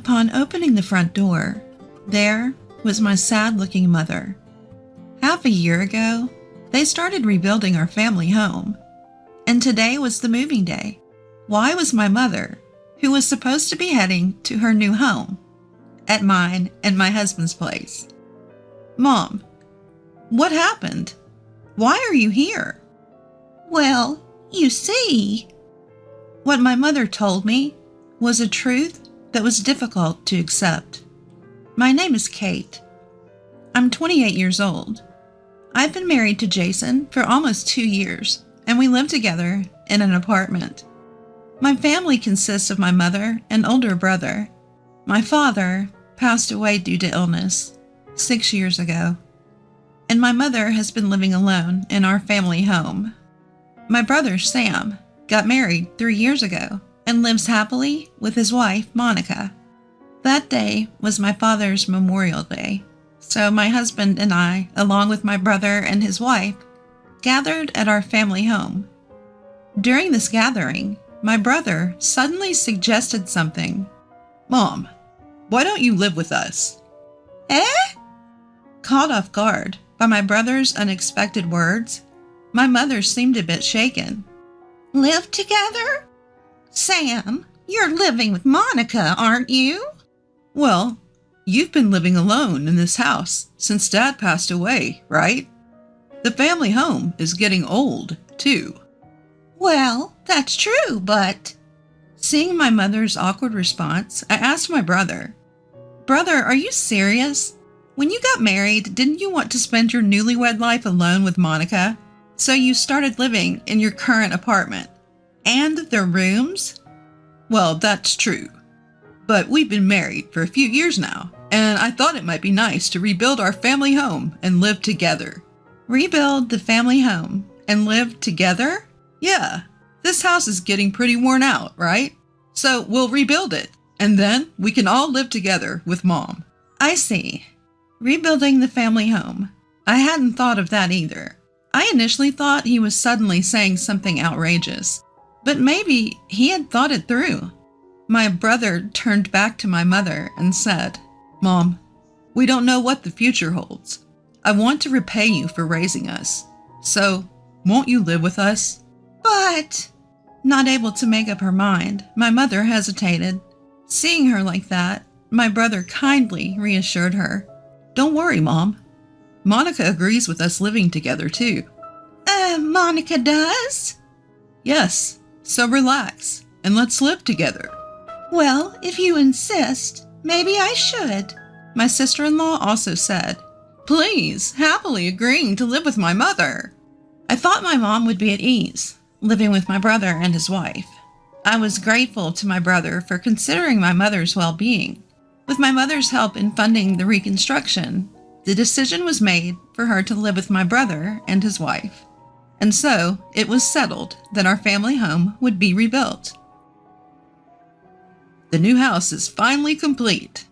Upon opening the front door, there was my sad-looking mother. Half a year ago, they started rebuilding our family home, and today was the moving day. Why was my mother, who was supposed to be heading to her new home, at mine and my husband's place? Mom, what happened? Why are you here? Well, you see, what my mother told me was a truth that was difficult to accept. My name is Kate. I'm 28 years old. I've been married to Jason for almost 2 years, and we live together in an apartment. My family consists of my mother and older brother. My father passed away due to illness 6 years ago, and my mother has been living alone in our family home. My brother, Sam, got married 3 years ago and lives happily with his wife, Monica. That day was my father's Memorial Day, so my husband and I, along with my brother and his wife, gathered at our family home. During this gathering, my brother suddenly suggested something. Mom, why don't you live with us? Eh? Caught off guard by my brother's unexpected words, my mother seemed a bit shaken. Live together? Sam, you're living with Monica, aren't you? Well, you've been living alone in this house since Dad passed away, right? The family home is getting old, too. Well, that's true, but... Seeing my mother's awkward response, I asked my brother, Brother, are you serious? When you got married, didn't you want to spend your newlywed life alone with Monica? So you started living in your current apartment. And their rooms? Well, that's true. But we've been married for a few years now, and I thought it might be nice to rebuild our family home and live together. Rebuild the family home and live together? Yeah, this house is getting pretty worn out, right? So we'll rebuild it, and then we can all live together with Mom. I see. Rebuilding the family home. I hadn't thought of that either. I initially thought he was suddenly saying something outrageous, but maybe he had thought it through. My brother turned back to my mother and said, Mom, we don't know what the future holds. I want to repay you for raising us. So, won't you live with us? But... Not able to make up her mind, my mother hesitated. Seeing her like that, my brother kindly reassured her. Don't worry, Mom. Monica agrees with us living together, too. Monica does? Yes, so relax, and let's live together. Well, if you insist, maybe I should, my sister-in-law also said. Please, happily agreeing to live with my mother. I thought my mom would be at ease, living with my brother and his wife. I was grateful to my brother for considering my mother's well-being. With my mother's help in funding the reconstruction, the decision was made for her to live with my brother and his wife. And so, it was settled that our family home would be rebuilt. The new house is finally complete,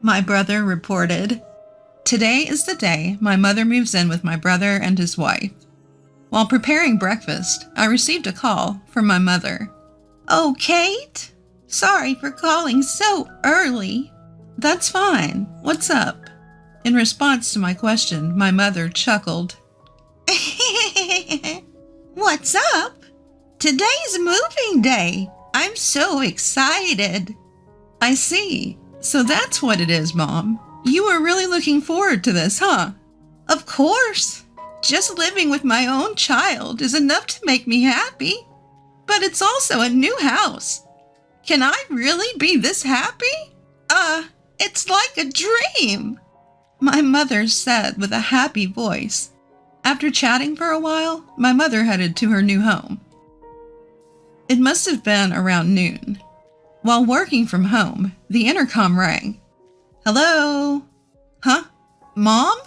my brother reported. Today is the day my mother moves in with my brother and his wife. While preparing breakfast, I received a call from my mother. Oh, Kate? Sorry for calling so early. That's fine. What's up? In response to my question, my mother chuckled. What's up? Today's moving day. I'm so excited. I see. So that's what it is, Mom. You were really looking forward to this, huh? Of course. Just living with my own child is enough to make me happy. But it's also a new house. Can I really be this happy? It's like a dream, my mother said with a happy voice. After chatting for a while, my mother headed to her new home. It must have been around noon. While working from home, the intercom rang. Hello? Huh? Mom?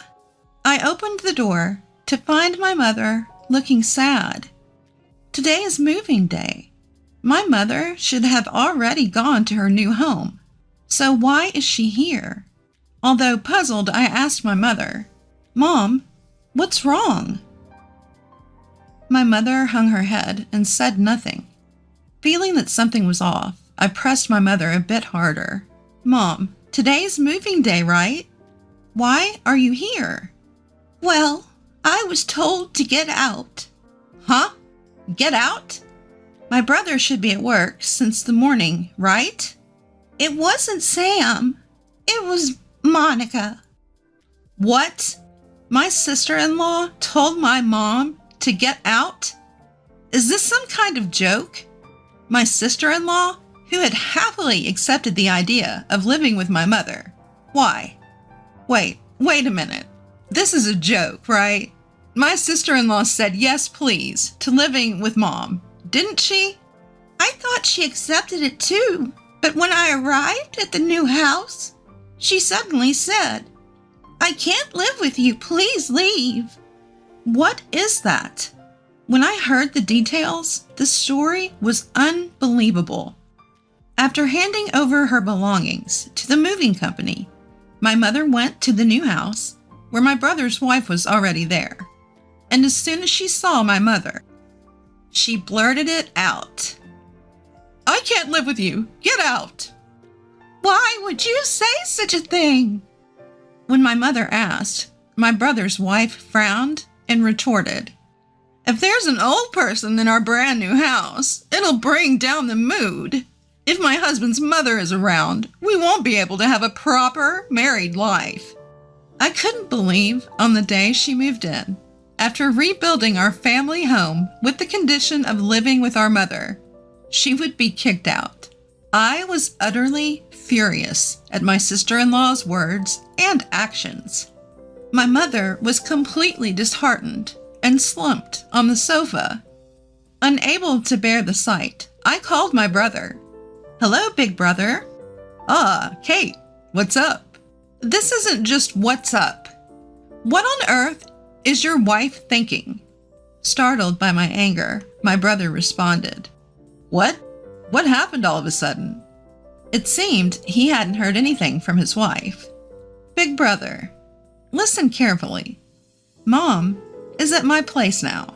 I opened the door to find my mother looking sad. Today is moving day. My mother should have already gone to her new home. So why is she here? Although puzzled, I asked my mother, Mom, what's wrong? My mother hung her head and said nothing. Feeling that something was off, I pressed my mother a bit harder. Mom, today's moving day, right? Why are you here? Well, I was told to get out. Huh? Get out? My brother should be at work since the morning, right? It wasn't Sam. It was Monica. What? My sister-in-law told my mom to get out? Is this some kind of joke? My sister-in-law, who had happily accepted the idea of living with my mother. Why? Wait a minute. This is a joke, right? My sister-in-law said yes, please, to living with Mom, didn't she? I thought she accepted it too, but when I arrived at the new house, she suddenly said, I can't live with you, please leave. What is that? When I heard the details, the story was unbelievable. After handing over her belongings to the moving company, my mother went to the new house where my brother's wife was already there. And as soon as she saw my mother, she blurted it out. I can't live with you. Get out. Why would you say such a thing? When my mother asked, my brother's wife frowned and retorted, if there's an old person in our brand new house, it'll bring down the mood. If my husband's mother is around, we won't be able to have a proper married life. I couldn't believe on the day she moved in, after rebuilding our family home with the condition of living with our mother, she would be kicked out. I was utterly furious at my sister-in-law's words and actions. My mother was completely disheartened and slumped on the sofa. Unable to bear the sight, I called my brother. Hello, big brother. Ah, Kate, what's up? This isn't just what's up. What on earth is your wife thinking? Startled by my anger, my brother responded. What? What happened all of a sudden? It seemed he hadn't heard anything from his wife. Big brother, listen carefully. Mom is at my place now.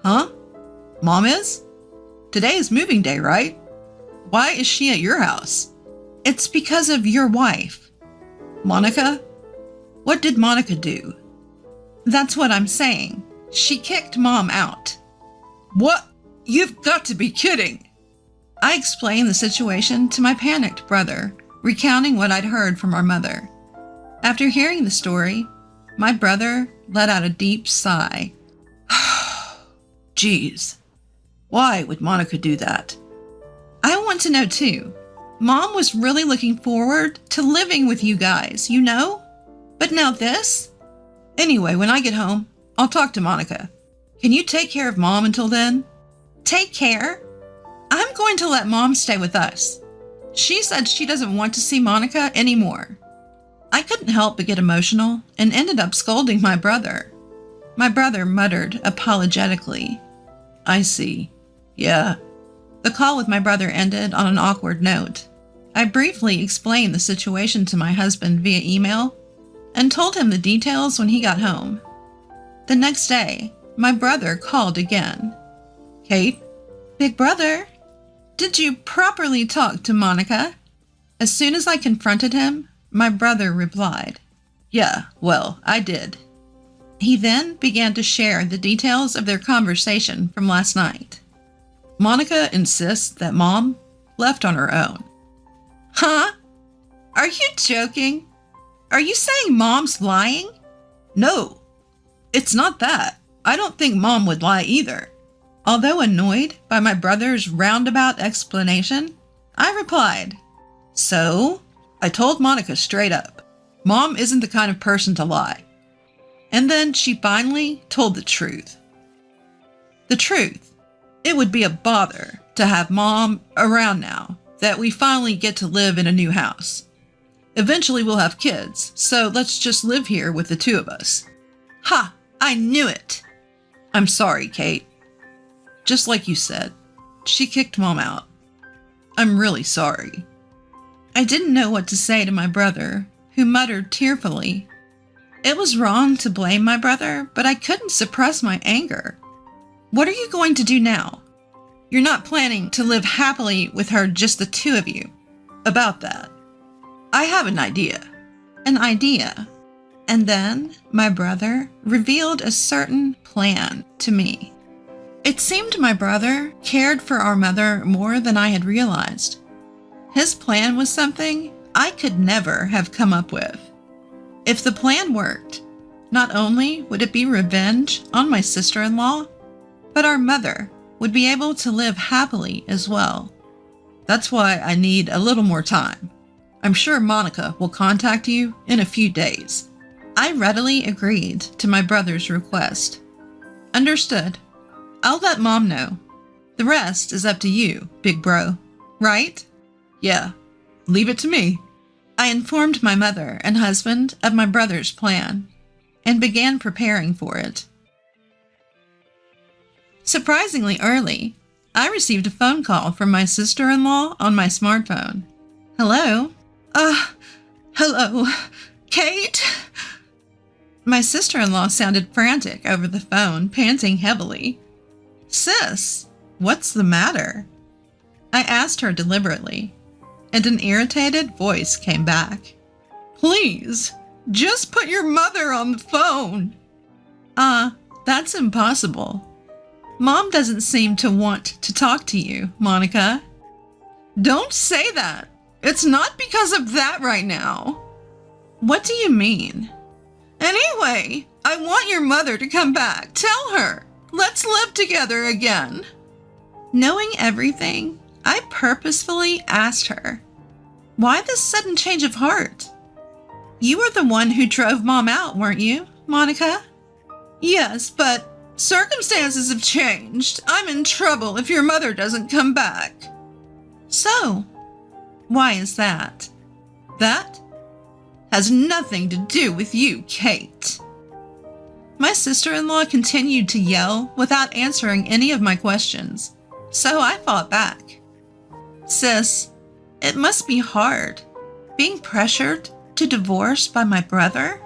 Huh? Mom is? Today is moving day, right? Why is she at your house? It's because of your wife. Monica? What did Monica do? That's what I'm saying. She kicked Mom out. What? You've got to be kidding. I explained the situation to my panicked brother, recounting what I'd heard from our mother. After hearing the story, my brother let out a deep sigh. Geez, why would Monica do that? I want to know too. Mom was really looking forward to living with you guys, you know? But now this? Anyway, when I get home, I'll talk to Monica. Can you take care of Mom until then? Take care? I'm going to let Mom stay with us. She said she doesn't want to see Monica anymore. I couldn't help but get emotional and ended up scolding my brother. My brother muttered apologetically. I see. Yeah. The call with my brother ended on an awkward note. I briefly explained the situation to my husband via email and told him the details when he got home. The next day, my brother called again. Kate? Big brother, did you properly talk to Monica? As soon as I confronted him, my brother replied, Yeah, well, I did. He then began to share the details of their conversation from last night. Monica insists that Mom left on her own. Huh? Are you joking? Are you saying Mom's lying? No, it's not that. I don't think Mom would lie either. Although annoyed by my brother's roundabout explanation, I replied, So, I told Monica straight up, Mom isn't the kind of person to lie. And then she finally told the truth. The truth. It would be a bother to have Mom around now that we finally get to live in a new house. Eventually we'll have kids, so let's just live here with the two of us. Ha! I knew it! I'm sorry, Kate. Just like you said, she kicked Mom out. I'm really sorry. I didn't know what to say to my brother, who muttered tearfully. It was wrong to blame my brother, but I couldn't suppress my anger. What are you going to do now? You're not planning to live happily with her, just the two of you. About that. I have an idea. An idea. And then my brother revealed a certain plan to me. It seemed my brother cared for our mother more than I had realized. His plan was something I could never have come up with. If the plan worked, not only would it be revenge on my sister-in-law, but our mother would be able to live happily as well. That's why I need a little more time. I'm sure Monica will contact you in a few days. I readily agreed to my brother's request. Understood. I'll let Mom know. The rest is up to you, big bro. Right? Yeah. Leave it to me. I informed my mother and husband of my brother's plan and began preparing for it. Surprisingly early, I received a phone call from my sister-in-law on my smartphone. Hello? Hello, Kate? My sister-in-law sounded frantic over the phone, panting heavily. Sis, what's the matter? I asked her deliberately, and an irritated voice came back. Please, just put your mother on the phone. That's impossible. Mom doesn't seem to want to talk to you, Monica. Don't say that. It's not because of that right now. What do you mean? Anyway, I want your mother to come back. Tell her. Let's live together again. Knowing everything, I purposefully asked her, why this sudden change of heart? You were the one who drove Mom out, weren't you, Monica? Yes, but circumstances have changed. I'm in trouble if your mother doesn't come back. So, why is that? That has nothing to do with you, Kate. My sister-in-law continued to yell without answering any of my questions, so I fought back. Sis, it must be hard, being pressured to divorce by my brother?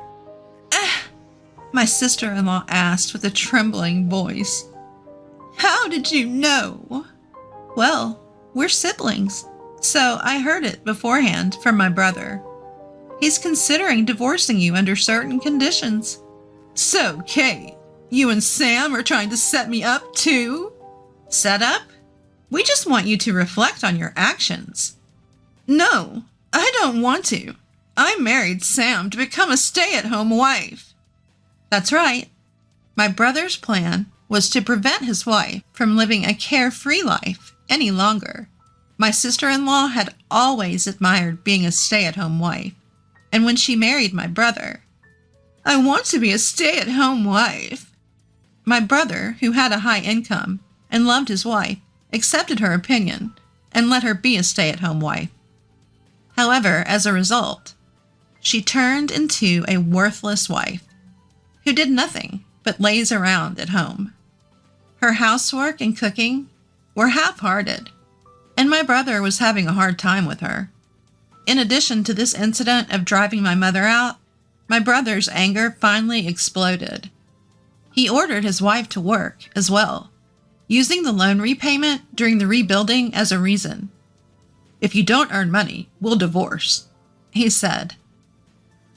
My sister-in-law asked with a trembling voice. How did you know? Well, we're siblings, so I heard it beforehand from my brother. He's considering divorcing you under certain conditions. So, Kate, you and Sam are trying to set me up too? Set up? We just want you to reflect on your actions. No, I don't want to. I married Sam to become a stay-at-home wife. That's right. My brother's plan was to prevent his wife from living a carefree life any longer. My sister-in-law had always admired being a stay-at-home wife, and when she married my brother, I want to be a stay-at-home wife. My brother, who had a high income and loved his wife, accepted her opinion and let her be a stay-at-home wife. However, as a result, she turned into a worthless wife who did nothing but laze around at home. Her housework and cooking were half-hearted, and my brother was having a hard time with her. In addition to this incident of driving my mother out, my brother's anger finally exploded. He ordered his wife to work as well, using the loan repayment during the rebuilding as a reason. "If you don't earn money, we'll divorce," he said.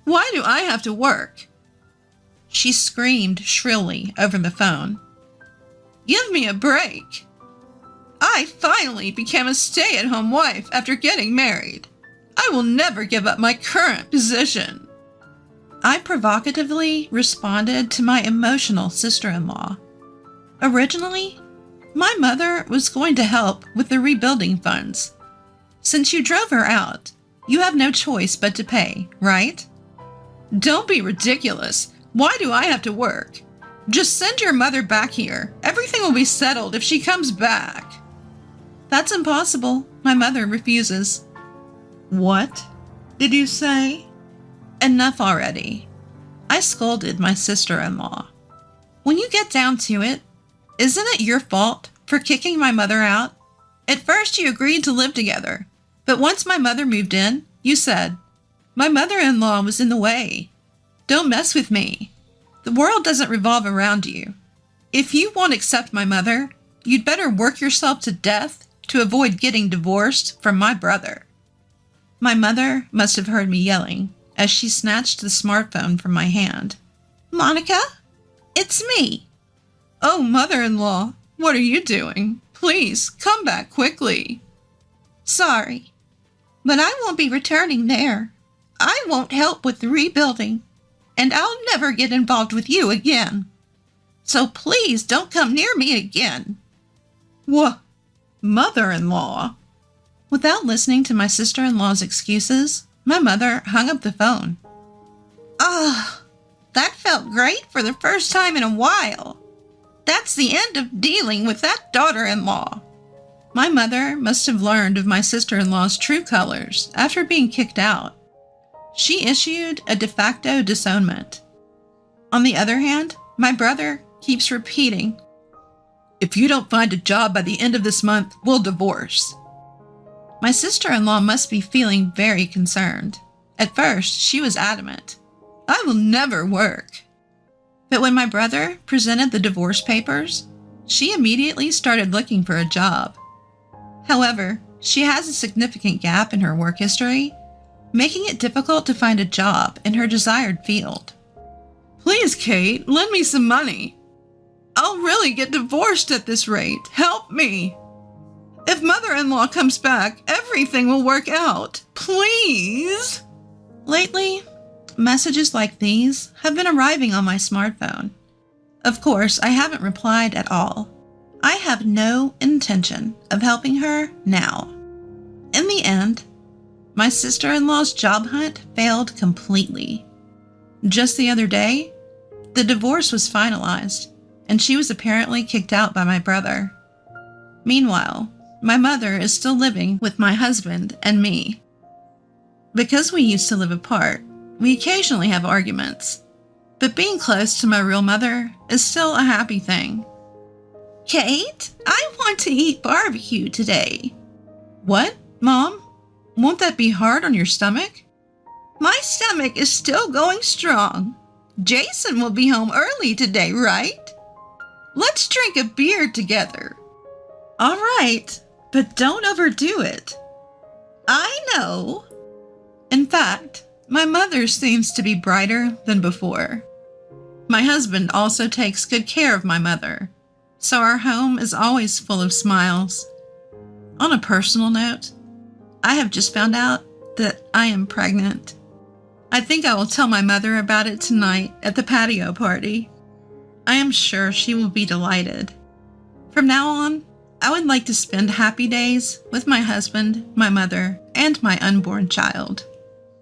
"Why do I have to work?" She screamed shrilly over the phone. "Give me a break. I finally became a stay-at-home wife after getting married. I will never give up my current position." I provocatively responded to my emotional sister-in-law. Originally, my mother was going to help with the rebuilding funds. Since you drove her out, you have no choice but to pay, right? Don't be ridiculous. Why do I have to work? Just send your mother back here. Everything will be settled if she comes back. That's impossible. My mother refuses. What did you say? Enough already. I scolded my sister-in-law. When you get down to it, isn't it your fault for kicking my mother out? At first you agreed to live together, but once my mother moved in, you said, "My mother-in-law was in the way. Don't mess with me. The world doesn't revolve around you. If you won't accept my mother, you'd better work yourself to death to avoid getting divorced from my brother." My mother must have heard me yelling as she snatched the smartphone from my hand. Monica, it's me. Oh, mother-in-law, what are you doing? Please, come back quickly. Sorry, but I won't be returning there. I won't help with the rebuilding, and I'll never get involved with you again. So please don't come near me again. What? Mother-in-law? Without listening to my sister-in-law's excuses, my mother hung up the phone. That felt great for the first time in a while. That's the end of dealing with that daughter-in-law. My mother must have learned of my sister-in-law's true colors after being kicked out. She issued a de facto disownment. On the other hand, my brother keeps repeating, "If you don't find a job by the end of this month, we'll divorce." My sister-in-law must be feeling very concerned. At first, she was adamant, "I will never work." But when my brother presented the divorce papers, she immediately started looking for a job. However, she has a significant gap in her work history, making it difficult to find a job in her desired field. "Please, Kate, lend me some money. I'll really get divorced at this rate. Help me. If mother-in-law comes back, everything will work out. Please." Lately, messages like these have been arriving on my smartphone. Of course, I haven't replied at all. I have no intention of helping her now. In the end, my sister-in-law's job hunt failed completely. Just the other day, the divorce was finalized, and she was apparently kicked out by my brother. Meanwhile, my mother is still living with my husband and me. Because we used to live apart, we occasionally have arguments, but being close to my real mother is still a happy thing. Kate, I want to eat barbecue today. What, Mom? Won't that be hard on your stomach? My stomach is still going strong. Jason will be home early today, right? Let's drink a beer together. All right, but don't overdo it. I know. In fact, my mother seems to be brighter than before. My husband also takes good care of my mother, so our home is always full of smiles. On a personal note, I have just found out that I am pregnant. I think I will tell my mother about it tonight at the patio party. I am sure she will be delighted. From now on, I would like to spend happy days with my husband, my mother, and my unborn child.